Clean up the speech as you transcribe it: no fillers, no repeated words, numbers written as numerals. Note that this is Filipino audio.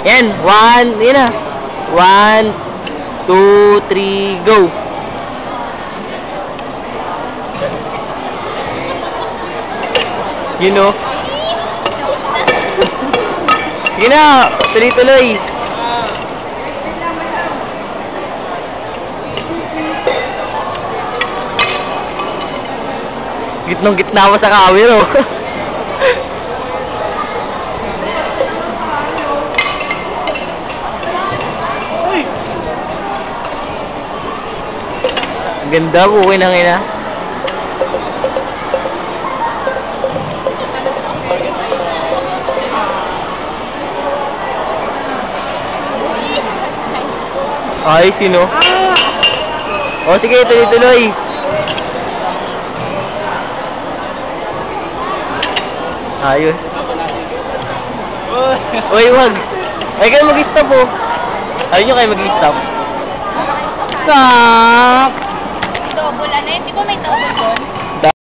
Yan, 1, yun na. 1, 2, 3, go. You know. Sige na, tuloy-tuloy. Gitnong-gitna mo sa camera, oh. Ganda, buhay ng ina. Ay, sino? O, sige, tuloy-tuloy. Ayun. Uy, wag. Ay, kayo mag-stop, oh. Ayun nyo kayo mag-stop. Stop! Double, ano yun? Di ba may double doon?